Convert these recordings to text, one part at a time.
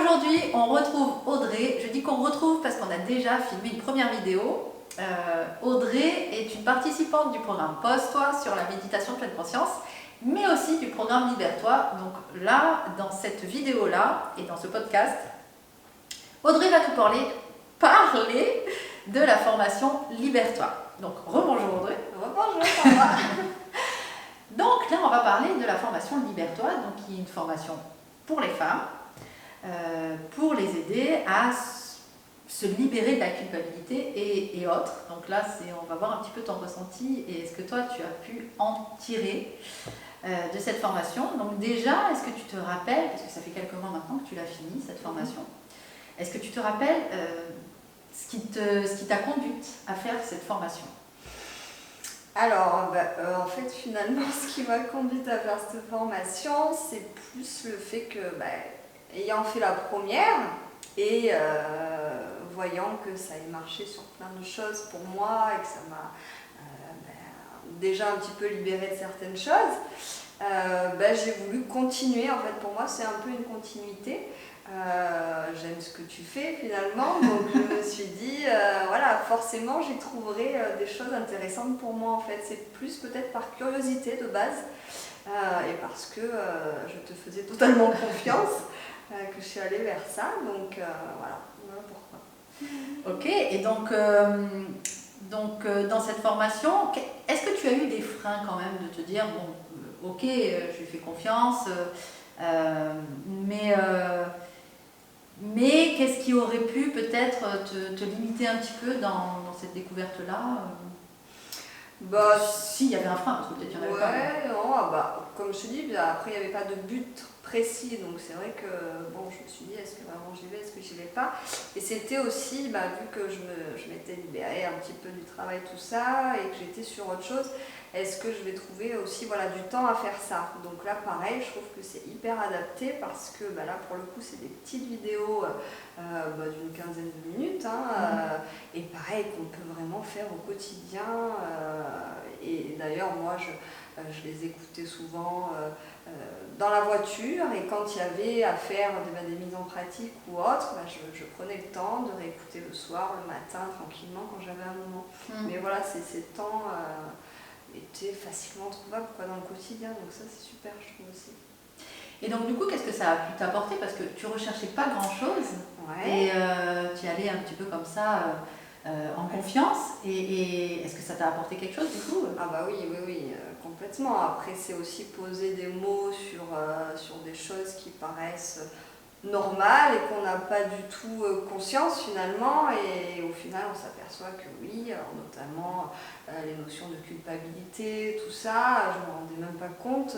Aujourd'hui, on retrouve Audrey. Je dis qu'on retrouve parce qu'on a déjà filmé une première vidéo. Audrey est une participante du programme Pose-toi sur la méditation de pleine conscience, mais aussi du programme Libère-toi. Donc là, dans cette vidéo-là et dans ce podcast, Audrey va nous parler de la formation Libère-toi. Donc rebonjour Audrey. Rebonjour, ça va. Donc là, on va parler de la formation Libère-toi, donc qui est une formation pour les femmes, pour les aider à se libérer de la culpabilité et autres. Donc là, on va voir un petit peu ton ressenti et ce que toi, tu as pu en tirer de cette formation. Donc déjà, est-ce que tu te rappelles, parce que ça fait quelques mois maintenant que tu l'as fini, cette formation, est-ce que tu te rappelles ce qui t'a conduite à faire cette formation? Alors, en fait, finalement, ce qui m'a conduite à faire cette formation, c'est plus le fait que, ayant fait la première et voyant que ça ait marché sur plein de choses pour moi et que ça m'a déjà un petit peu libérée de certaines choses, j'ai voulu continuer. En fait, pour moi, c'est un peu une continuité. J'aime ce que tu fais finalement, donc je me suis dit, voilà, forcément j'y trouverai des choses intéressantes pour moi en fait. C'est plus peut-être par curiosité de base et parce que je te faisais totalement confiance que je suis allée vers ça, donc voilà pourquoi. Ok, et donc dans cette formation, est-ce que tu as eu des freins quand même de te dire, bon, ok, je lui fais confiance, mais qu'est-ce qui aurait pu peut-être te limiter un petit peu dans cette découverte-là? S'il y avait un frein, parce que peut-être qu'il n'y en avait pas. Ouais, non, comme je te dis, après il n'y avait pas de but précis, donc c'est vrai que bon, je me suis dit, est-ce que vraiment j'y vais, est-ce que j'y vais pas? Et c'était aussi, vu que je m'étais libérée un petit peu du travail, tout ça, et que j'étais sur autre chose, est-ce que je vais trouver aussi du temps à faire ça? Donc là, pareil, je trouve que c'est hyper adapté parce que là, pour le coup, c'est des petites vidéos d'une quinzaine de minutes, et pareil, qu'on peut vraiment faire au quotidien. Et d'ailleurs, moi, je les écoutais souvent dans la voiture, et quand il y avait à faire des mises en pratique ou autre, je prenais le temps de réécouter le soir, le matin, tranquillement, quand j'avais un moment. Mais voilà, ces temps étaient facilement trouvables dans le quotidien, donc ça c'est super, je trouve aussi. Et donc du coup, qu'est-ce que ça a pu t'apporter? Parce que tu recherchais pas grand-chose, et tu y allais un petit peu comme ça, en confiance, et est-ce que ça t'a apporté quelque chose du coup? Ah oui, complètement. Après, c'est aussi poser des mots sur des choses qui paraissent normales et qu'on n'a pas du tout conscience finalement, et au final on s'aperçoit que oui, alors notamment les notions de culpabilité, tout ça, je ne me rendais même pas compte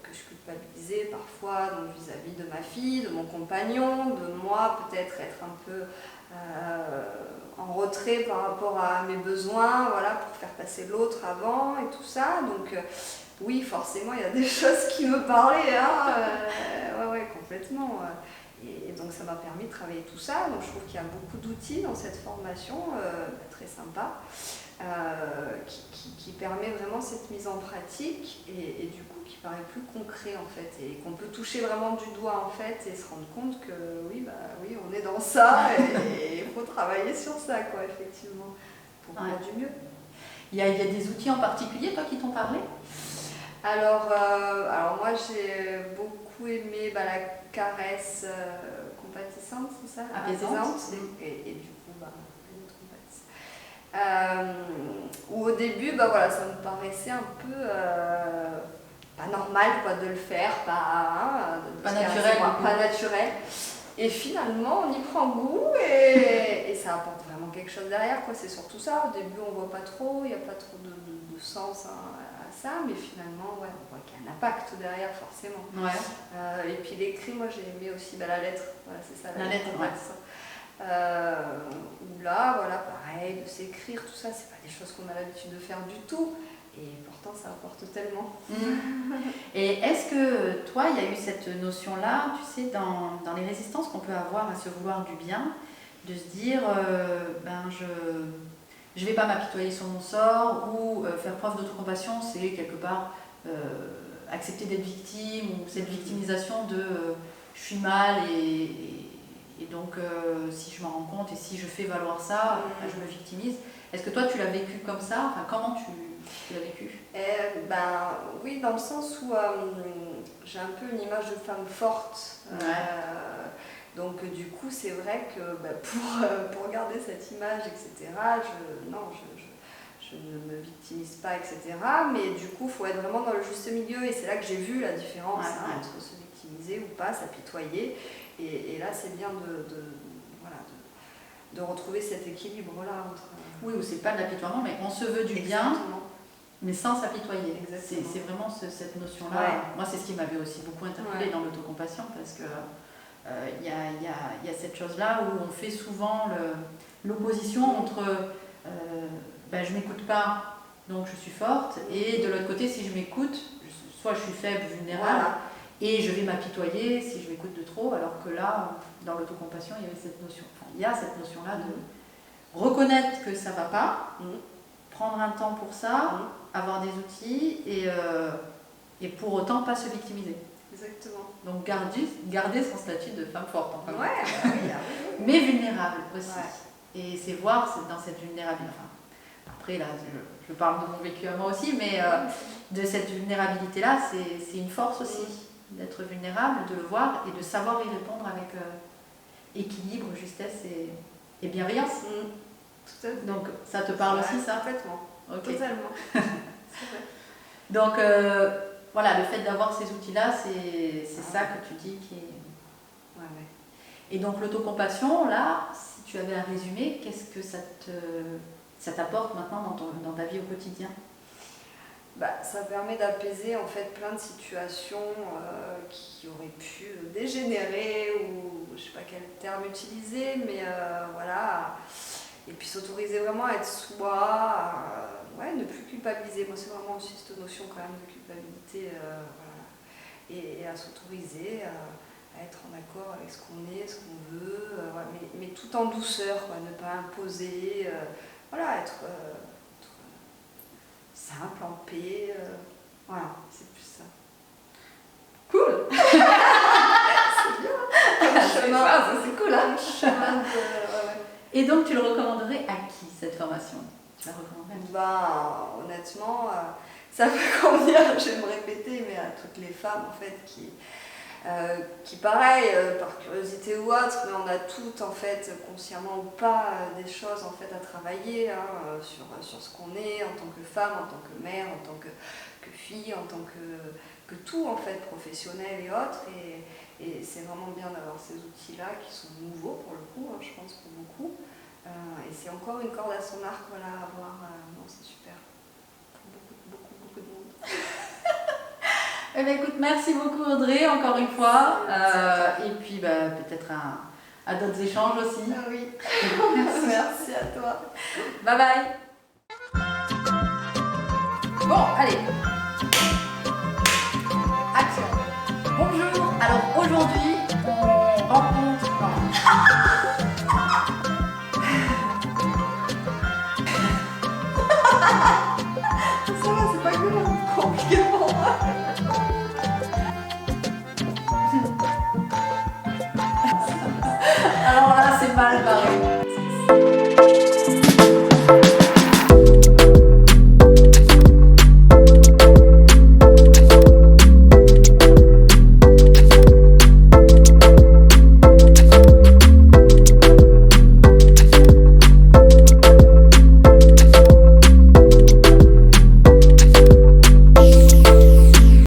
que je culpabilisais parfois vis-à-vis de ma fille, de mon compagnon, de moi, peut-être être un peu en retrait par rapport à mes besoins, pour faire passer l'autre avant et tout ça. Donc oui, forcément, il y a des choses qui me parlaient, complètement. Et donc ça m'a permis de travailler tout ça. Donc je trouve qu'il y a beaucoup d'outils dans cette formation, très sympa, qui permet vraiment cette mise en pratique et du coup qui paraît plus concret en fait, et qu'on peut toucher vraiment du doigt en fait et se rendre compte que oui, on est dans ça et il faut travailler sur ça effectivement, pour faire du mieux. Il y a des outils en particulier, toi, qui t'ont parlé? Alors moi j'ai beaucoup aimé la caresse compatissante, c'est ça? Apaisante. Et du coup, une autre compatissante. Où au début, ça me paraissait un peu pas normal de le faire, pas naturel. Et finalement, on y prend goût et ça apporte vraiment quelque chose derrière. C'est surtout ça. Au début, on ne voit pas trop, il n'y a pas trop de sens à ça, mais finalement, on voit qu'il y a un impact derrière, forcément. Ouais. Et puis l'écrit, moi j'ai aimé aussi la lettre. C'est ça, la lettre. Où là, pareil, de s'écrire, tout ça, c'est pas des choses qu'on a l'habitude de faire du tout. Et pourtant, ça apporte tellement. Et est-ce que toi, il y a eu cette notion-là, tu sais, dans les résistances qu'on peut avoir à se vouloir du bien, de se dire, je vais pas m'apitoyer sur mon sort, ou faire preuve d'autocompassion, c'est quelque part accepter d'être victime, ou cette victimisation de je suis mal et donc si je m'en rends compte et si je fais valoir ça, je me victimise. Est-ce que toi tu l'as vécu comme ça? Enfin, comment tu l'as vécu? Oui, dans le sens où j'ai un peu une image de femme forte. Donc du coup, c'est vrai que pour garder cette image, etc., je ne me victimise pas, etc. Mais du coup, il faut être vraiment dans le juste milieu. Et c'est là que j'ai vu la différence entre se victimiser ou pas, s'apitoyer. Et là, c'est bien de retrouver cet équilibre-là entre... Oui, ou c'est pas de l'apitoiement, mais on se veut du bien, mais sans s'apitoyer. C'est vraiment cette notion-là. Ouais. Moi, c'est ce qui m'avait aussi beaucoup interpellée dans l'autocompassion, parce que y a cette chose-là où on fait souvent l'opposition entre je m'écoute pas, donc je suis forte, et de l'autre côté, si je m'écoute, soit je suis faible, vulnérable, et je vais m'apitoyer si je m'écoute de trop, alors que là, dans l'autocompassion, il y a cette notion-là de reconnaître que ça va pas, prendre un temps pour ça, avoir des outils, et pour autant pas se victimiser. Exactement. Donc garder son statut de femme forte, en fait. Mais vulnérable aussi. Et c'est voir dans cette vulnérabilité. Enfin, après, là, je parle de mon vécu à moi aussi, mais de cette vulnérabilité-là, c'est une force aussi, d'être vulnérable, de le voir et de savoir y répondre avec équilibre, justesse et bienveillance. Tout à fait. Donc, ça te parle aussi, ça? Complètement. Okay. Totalement. C'est vrai. Donc, voilà, le fait d'avoir ces outils-là, c'est ça que tu dis qui est... Et donc l'autocompassion, là, si tu avais à résumer, qu'est-ce que ça t'apporte maintenant dans ta vie au quotidien? Ça permet d'apaiser en fait plein de situations qui auraient pu dégénérer, ou je sais pas quel terme utiliser, mais voilà. Et puis s'autoriser vraiment à être soi, ne plus culpabiliser. Moi, c'est vraiment aussi cette notion quand même de culpabilité, et à s'autoriser, à être en accord avec ce qu'on est, ce qu'on veut, mais tout en douceur, ne pas imposer, être simple, en paix, c'est plus ça. Cool. C'est bien. C'est cool, hein. Et donc, tu le recommanderais à qui, cette formation? Tu la recommanderais à qui? Honnêtement, ça peut convenir, je vais me répéter, mais à toutes les femmes, en fait, qui pareil, par curiosité ou autre, mais on a toutes, en fait, consciemment ou pas, des choses, en fait, à travailler sur ce qu'on est en tant que femme, en tant que mère, en tant que fille, en tant que tout, en fait, professionnel et autres. Et c'est vraiment bien d'avoir ces outils-là qui sont nouveaux pour le coup, je pense pour beaucoup. Et c'est encore une corde à son arc, à avoir. Non, c'est super. Pour beaucoup de monde. Eh bien, écoute, merci beaucoup Audrey, encore une fois. Et puis peut-être à d'autres échanges aussi. Ah oui. Merci à toi. Bye bye. Bon, allez. Action. Bonjour. Alors aujourd'hui, on rencontre... Ça va, c'est pas compliqué pour moi. Alors là, c'est mal barré.